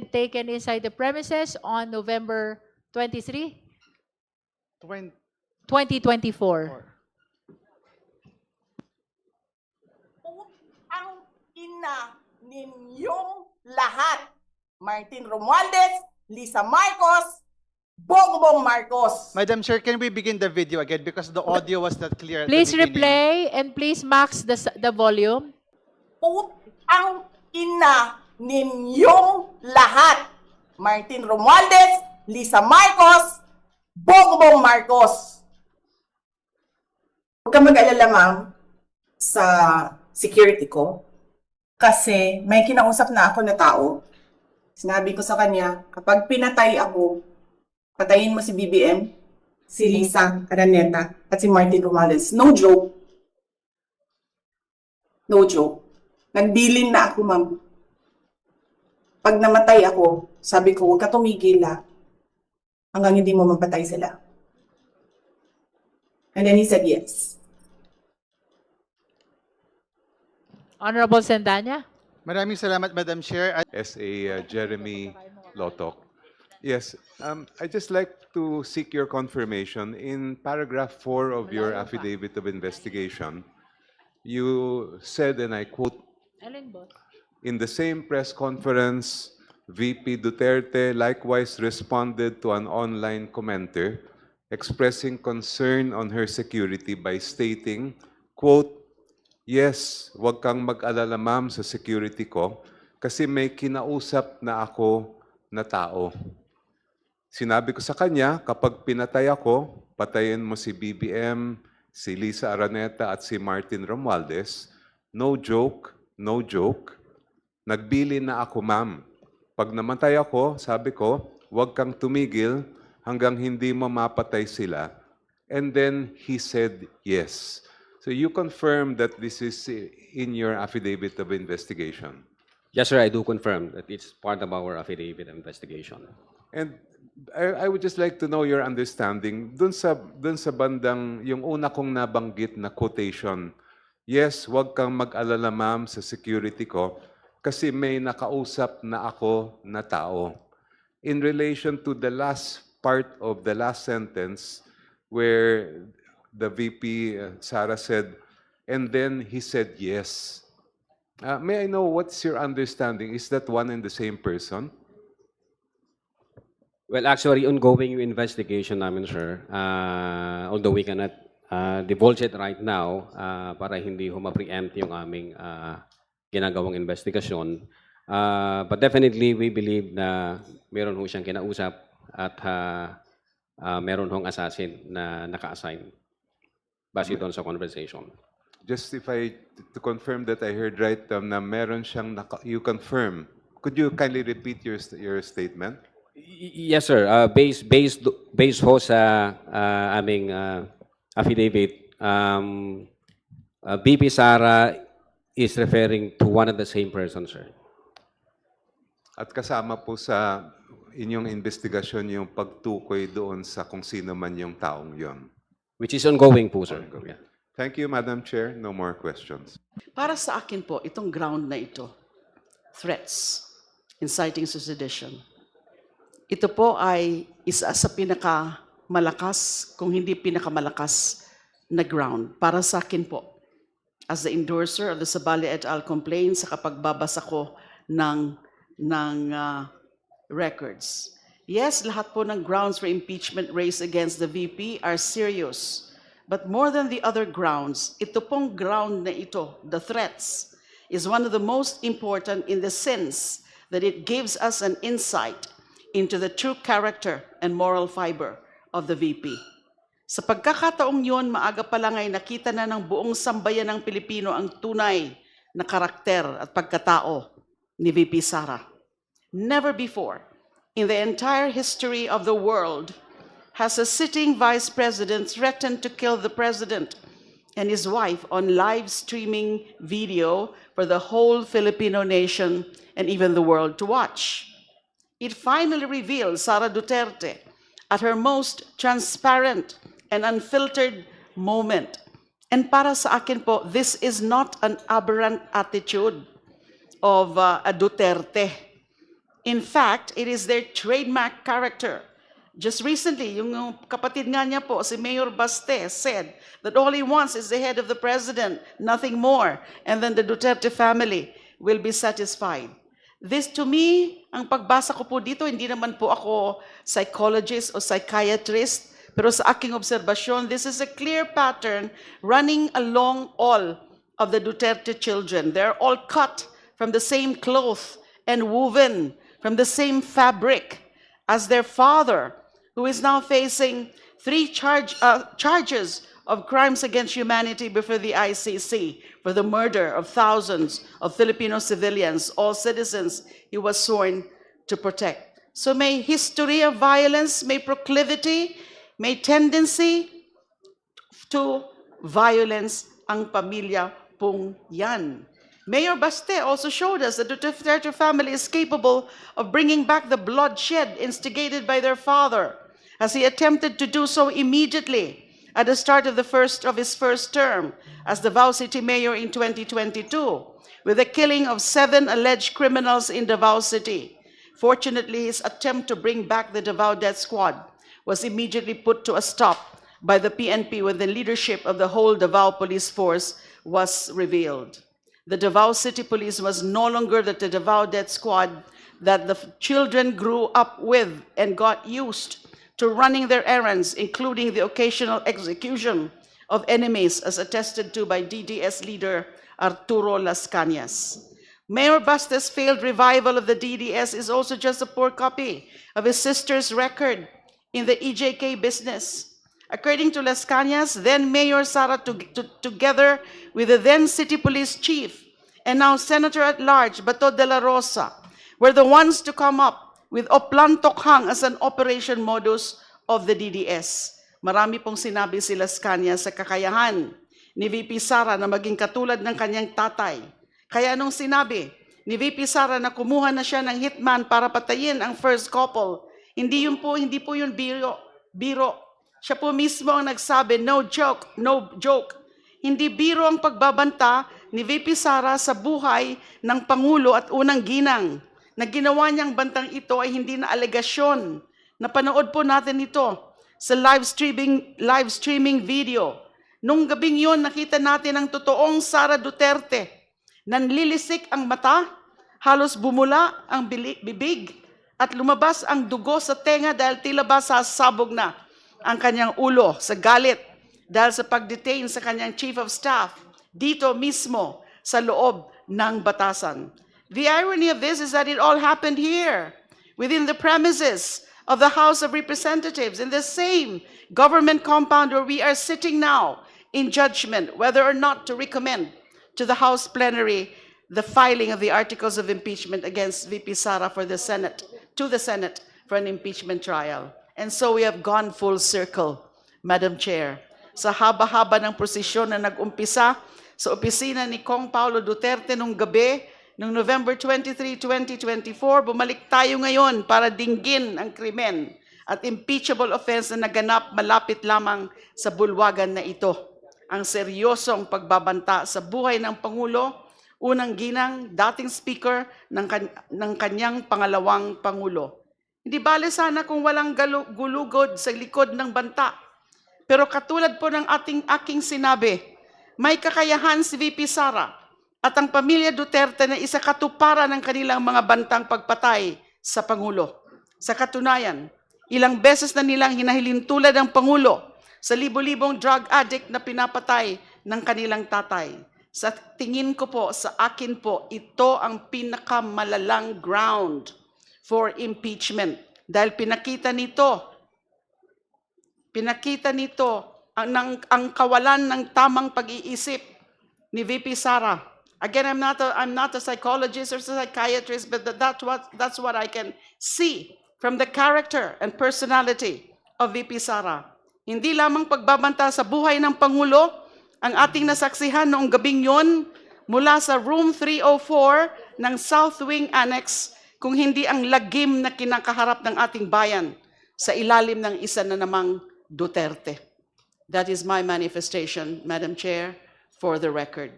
taken inside the premises on November 23, 2024. Ang ina ninyong lahat. Martin Romualdez, Lisa Marcos, Bongbong Marcos. Madam Chair, can we begin the video again because the audio was not clear at Please the beginning. replay and please max the volume. Ang ina ninyong lahat. Martin Romualdez, Lisa Marcos, Bongbong Marcos. Huwag ka mag-alala, ma'am, sa security ko. Kasi may kinausap na ako na tao. Sinabi ko sa kanya, kapag pinatay ako, patayin mo si BBM, si Lisa Araneta, at si Martin Romualdez. No joke. No joke. Nagbilin na ako, ma'am. Pag namatay ako, sabi ko, huwag ka tumigil hanggang hindi mo mapatay sila. And then he said yes. Honorable Sendanya. Maraming salamat, Madam Chair. SA Jeremy Lotok. Yes, I'd just like to seek your confirmation. In paragraph 4 of your affidavit of investigation, you said, and I quote, in the same press conference, VP Duterte likewise responded to an online commenter expressing concern on her security by stating, quote, yes, wag kang mag-alala ma'am sa security ko kasi may kinausap na ako na tao. Sinabi ko sa kanya, kapag pinatay ako, patayin mo si BBM, si Lisa Araneta at si Martin Romualdez. No joke, no joke. Nagbili na ako, ma'am. Pag namatay ako, sabi ko, wag kang tumigil hanggang hindi mo mapatay sila. And then he said yes. So you confirm that this is in your affidavit of investigation? Yes, sir, I do confirm that it's part of our affidavit of investigation. And I would just like to know your understanding dun sa bandang, yung una kong nabanggit na quotation, yes, wag kang mag-alala ma'am sa security ko kasi may nakausap na ako na tao. In relation to the last part of the last sentence where the VP, Sara said, and then he said yes. May I know what's your understanding? Is that one and the same person? Well, actually, ongoing yung investigation namin, sir. Although we cannot divulge it right now para hindi ho ma-preempt yung aming ginagawang investigasyon. But definitely, we believe na meron ho siyang kinausap at meron hong assassin na naka-assign base doon sa conversation. Just if to confirm that I heard right, na meron siyang, you confirm. Could you kindly repeat your statement? Yes, sir. Based ho sa aming affidavit, VP Sara is referring to one and the same person, sir. At kasama po sa inyong investigasyon yung pagtukoy doon sa kung sino man yung taong yon. Which is ongoing po, sir. Yeah. Thank you, Madam Chair. No more questions. Para sa akin po, itong ground na ito, threats, inciting to sedition, ito po ay isa sa pinakamalakas, kung hindi pinakamalakas na ground. Para sa akin po, as the endorser of the Sabali et al. Complaint sa kapagbabasa ko ng records. Yes, lahat po ng grounds for impeachment raised against the VP are serious. But more than the other grounds, ito pong ground na ito, the threats, is one of the most important in the sense that it gives us an insight into the true character and moral fiber of the VP. Sa pagkakataong yun, maaga pa lang ay nakita na ng buong sambayan ng Pilipino ang tunay na karakter at pagkatao ni VP Sara. Never before, in the entire history of the world, has a sitting vice president threatened to kill the president and his wife on live streaming video for the whole Filipino nation and even the world to watch. It finally reveals Sara Duterte at her most transparent and unfiltered moment. And para sa akin po, this is not an aberrant attitude of a Duterte. In fact, it is their trademark character. Just recently, yung kapatid nga niya po, si Mayor Baste, said that all he wants is the head of the president, nothing more, and then the Duterte family will be satisfied. This, to me, ang pagbasa ko po dito, hindi naman po ako psychologist o psychiatrist, pero sa aking obserbasyon, this is a clear pattern running along all of the Duterte children. They're all cut from the same cloth and woven from the same fabric as their father, who is now facing 3 charges of crimes against humanity before the ICC for the murder of thousands of Filipino civilians, all citizens he was sworn to protect. So may history of violence, may proclivity, may tendency to violence ang pamilya pong yan. Mayor Baste also showed us that the Duterte family is capable of bringing back the bloodshed instigated by their father, as he attempted to do so immediately at the start of his first term as Davao City Mayor in 2022, with the killing of 7 alleged criminals in Davao City. Fortunately, his attempt to bring back the Davao Death Squad was immediately put to a stop by the PNP when the leadership of the whole Davao Police Force was revealed. The Davao City Police was no longer the Davao Death Squad that the children grew up with and got used to running their errands, including the occasional execution of enemies, as attested to by DDS leader Arturo Las Cañas. Mayor Baste's failed revival of the DDS is also just a poor copy of his sister's record in the EJK business. According to Las Cañas, then Mayor Sara, together with the then City Police Chief and now Senator at Large, Bato de la Rosa, were the ones to come up with Oplan Tokhang as an operation modus of the DDS. Marami pong sinabi si Las Cañas sa kakayahan ni VP Sara na maging katulad ng kanyang tatay. Kaya nung sinabi ni VP Sara na kumuha na siya ng hitman para patayin ang first couple, hindi po yun biro. Siya po mismo ang nagsabi, no joke, no joke. Hindi biro ang pagbabanta ni VP Sara sa buhay ng Pangulo at unang ginang. Na ginawa niyang bantang ito ay hindi na alegasyon. Napanood po natin ito sa live streaming video. Nung gabing yon, nakita natin ang totoong Sara Duterte. Nanlilisik ang mata, halos bumula ang bibig, at lumabas ang dugo sa tenga dahil tila ba sasabog na ang kanyang ulo sa galit dahil sa pag-detain sa kanyang chief of staff dito mismo sa loob ng batasan. The irony of this is that it all happened here, within the premises of the House of Representatives, in the same government compound where we are sitting now in judgment whether or not to recommend to the House plenary the filing of the articles of impeachment against VP Sara to the Senate for an impeachment trial. And so we have gone full circle, Madam Chair. Sa haba-haba ng prosesyon na nag-umpisa sa opisina ni Kong Paulo Duterte nung gabi, noong November 23, 2024, bumalik tayo ngayon para dinggin ang krimen at impeachable offense na naganap malapit lamang sa bulwagan na ito. Ang seryosong pagbabanta sa buhay ng Pangulo, unang ginang, dating speaker ng kanyang pangalawang Pangulo. Hindi bale sana kung walang gulugod sa likod ng banta. Pero katulad po ng aking sinabi, may kakayahan si VP Sara at ang pamilya Duterte na isa katuparan ng kanilang mga bantang pagpatay sa Pangulo. Sa katunayan, ilang beses na nilang hinahilintulad ang Pangulo sa libo-libong drug addict na pinapatay ng kanilang tatay. Sa tingin ko po, sa akin po, ito ang pinakamalalang ground for impeachment. Dahil pinakita nito ang kawalan ng tamang pag-iisip ni VP Sara. Again, I'm not a psychologist or psychiatrist, but that's what I can see from the character and personality of VP Sara. Hindi lamang pagbabanta sa buhay ng Pangulo ang ating nasaksihan noong gabing yon mula sa Room 304 ng South Wing Annex, kung hindi ang lagim na kinakaharap ng ating bayan sa ilalim ng isa na namang Duterte. That is my manifestation, Madam Chair, for the record.